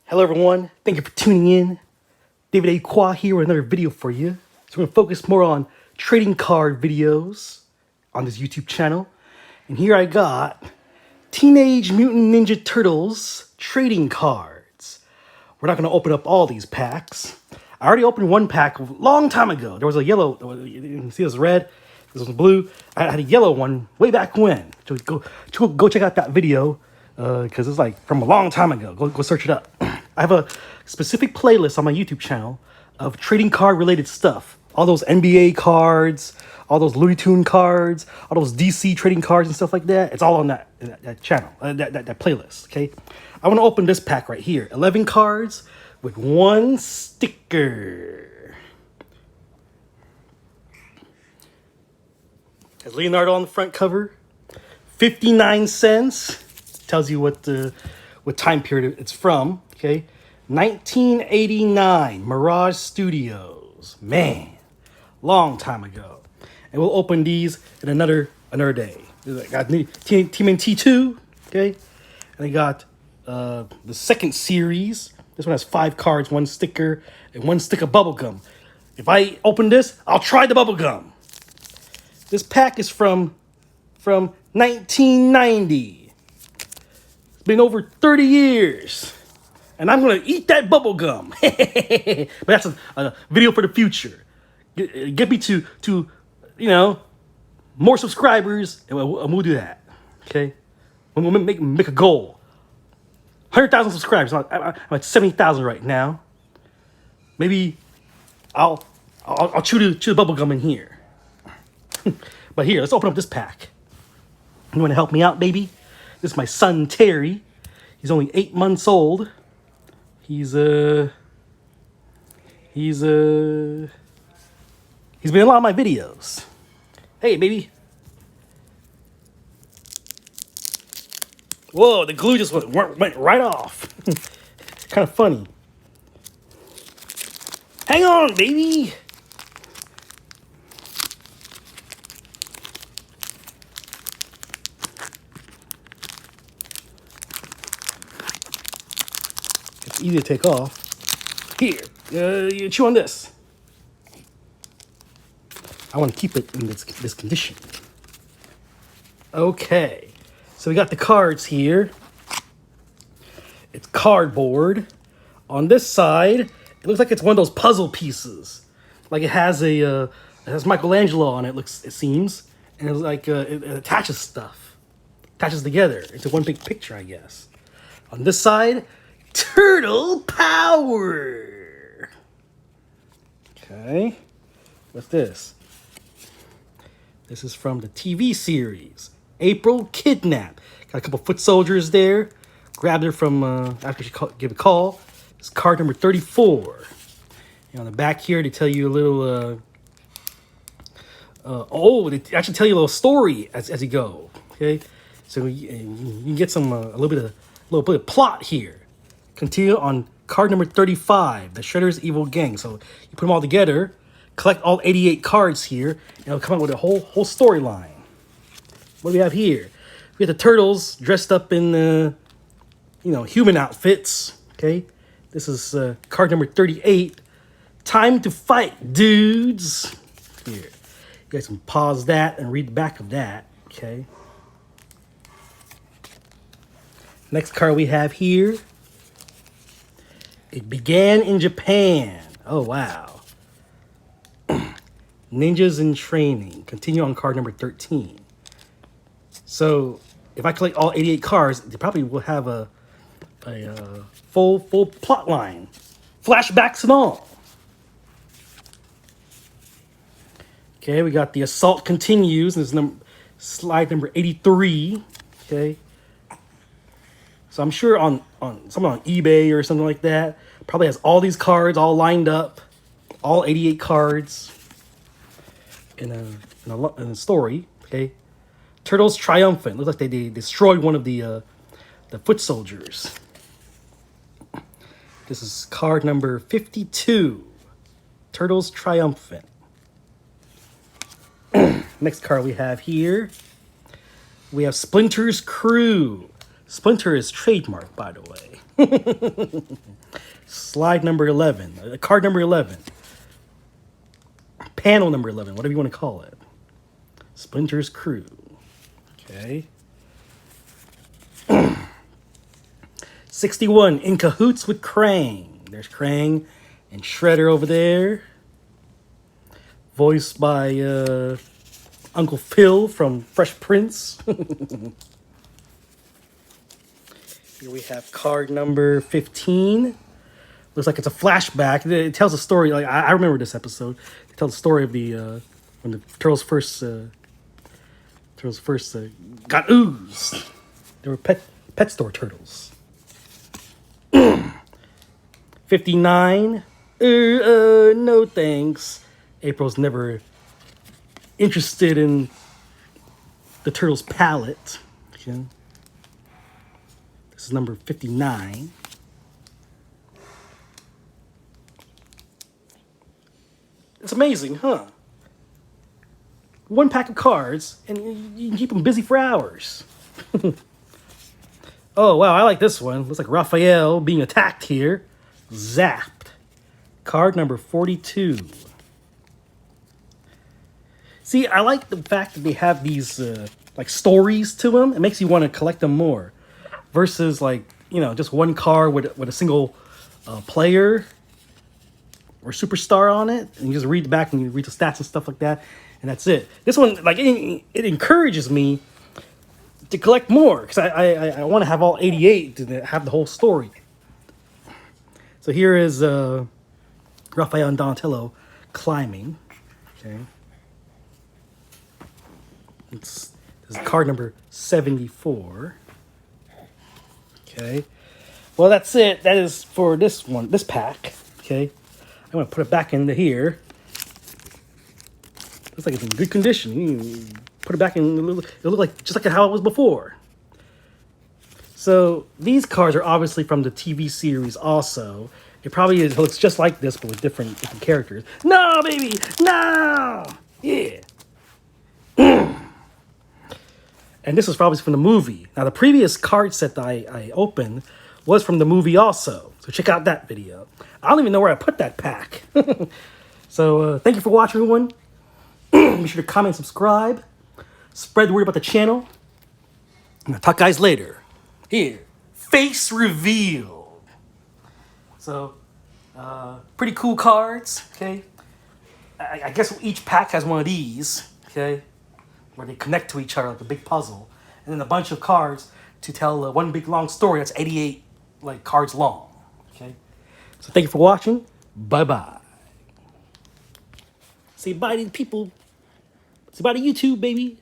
Hello everyone, thank you for tuning in. David A. Qua here with another video for you. So we're going to focus more on trading card videos on this YouTube channel. And here I got Teenage Mutant Ninja Turtles trading cards. We're not going to open up all these packs. I already opened one pack a long time ago. There was a yellow, you can see this red, this was blue. I had a yellow one way back when. So go check out that video because it's like from a long time ago. Go search it up. I have a specific playlist on my YouTube channel of trading card related stuff. All those NBA cards, all those Looney Tune cards, all those DC trading cards and stuff like that. It's all on that channel, that playlist, okay? I want to open this pack right here. 11 cards with one sticker. Has Leonardo on the front cover. 59 cents. Tells you what time period it's from, okay? 1989, Mirage Studios. Man, long time ago. And we'll open these in another day. I got TMNT 2, okay? And I got the second series. This one has 5 cards, 1 sticker, and 1 stick of bubble gum. If I open this, I'll try the bubble gum. This pack is from 1990. It's been over 30 years. And I'm going to eat that bubble gum. But that's a video for the future. Get me to more subscribers, and we'll do that. Okay? We'll make a goal. 100,000 subscribers. I'm at 70,000 right now. Maybe I'll chew the bubble gum in here. But here, let's open up this pack. You want to help me out, baby? This is my son, Terry. He's only 8 months old. He's been in a lot of my videos. Hey, baby. Whoa, the glue just went right off. Kind of funny. Hang on, baby. It's easy to take off. Here, you chew on this. I want to keep it in this condition. Okay, so we got the cards here. It's cardboard. On this side, it looks like it's one of those puzzle pieces. Like it has Michelangelo on it. It seems, and it's like it attaches stuff, attaches together into one big picture, I guess. On this side, Turtle Power. Okay, what's this? This is from the TV series, April Kidnap. Got a couple foot soldiers there. Grabbed her from after she gave a call. It's card number 34. And on the back here, they tell you a little. They actually tell you a little story as you go. Okay, so you can get some a little bit of plot here. Continue on card number 35, the Shredder's Evil Gang. So you put them all together. Collect all 88 cards here, and it'll come up with a whole storyline. What do we have here? We have the Turtles dressed up in, human outfits. Okay, this is card number 38. Time to fight, dudes. Here, you guys can pause that and read the back of that. Okay. Next card we have here. It began in Japan. Oh wow. Ninjas in Training. Continue on card number 13. So, if I collect all 88 cards, they probably will have a full plot line. Flashbacks and all. Okay, we got the Assault Continues. This is slide number 83. Okay. So I'm sure on someone on eBay or something like that probably has all these cards all lined up. All 88 cards. In a story, okay. Turtles triumphant. Looks like they destroyed one of the foot soldiers. This is card number 52. Turtles triumphant. Next card we have here. We have Splinter's Crew. Splinter is trademark, by the way. Slide number 11. Card number 11. Panel number 11, whatever you want to call it. Splinter's crew. Okay. 61, In Cahoots with Krang. There's Krang and Shredder over there. Voiced by Uncle Phil from Fresh Prince. Here we have card number 15. Looks like it's a flashback. It tells a story. Like I remember this episode. It tells the story of the when the turtles first got oozed. They were pet store turtles. 59. No thanks. April's never interested in the turtles' palette. Okay. This is number 59. It's amazing, huh? One pack of cards, and you can keep them busy for hours. Oh, wow, I like this one. Looks like Raphael being attacked here. Zapped. Card number 42. See, I like the fact that they have these like stories to them. It makes you want to collect them more. Versus like, you know, just one card with a single player or superstar on it. And you just read the back and you read the stats and stuff like that. And that's it. This one, like, it encourages me to collect more. Because I want to have all 88 to have the whole story. So here is Raphael and Donatello climbing. Okay. This is card number 74. Okay. Well, that's it. That is for this one, this pack. Okay. I'm going to put it back into here. Looks like it's in good condition. You put it back in, it'll look like just like how it was before. So these cards are obviously from the TV series also. It probably is, looks just like this, but with different characters. No, baby! No! Yeah. And this was probably from the movie. Now, the previous card set that I opened was from the movie also. So check out that video. I don't even know where I put that pack. So thank you for watching, everyone. Be sure to comment and subscribe. Spread the word about the channel. And I'll talk guys later. Here. Face reveal. So, pretty cool cards, okay? I guess each pack has one of these, okay? Where they connect to each other like a big puzzle. And then a bunch of cards to tell one big long story that's 88 like cards long, okay? So thank you for watching. Bye-bye. Say bye to the people. Say bye to YouTube, baby.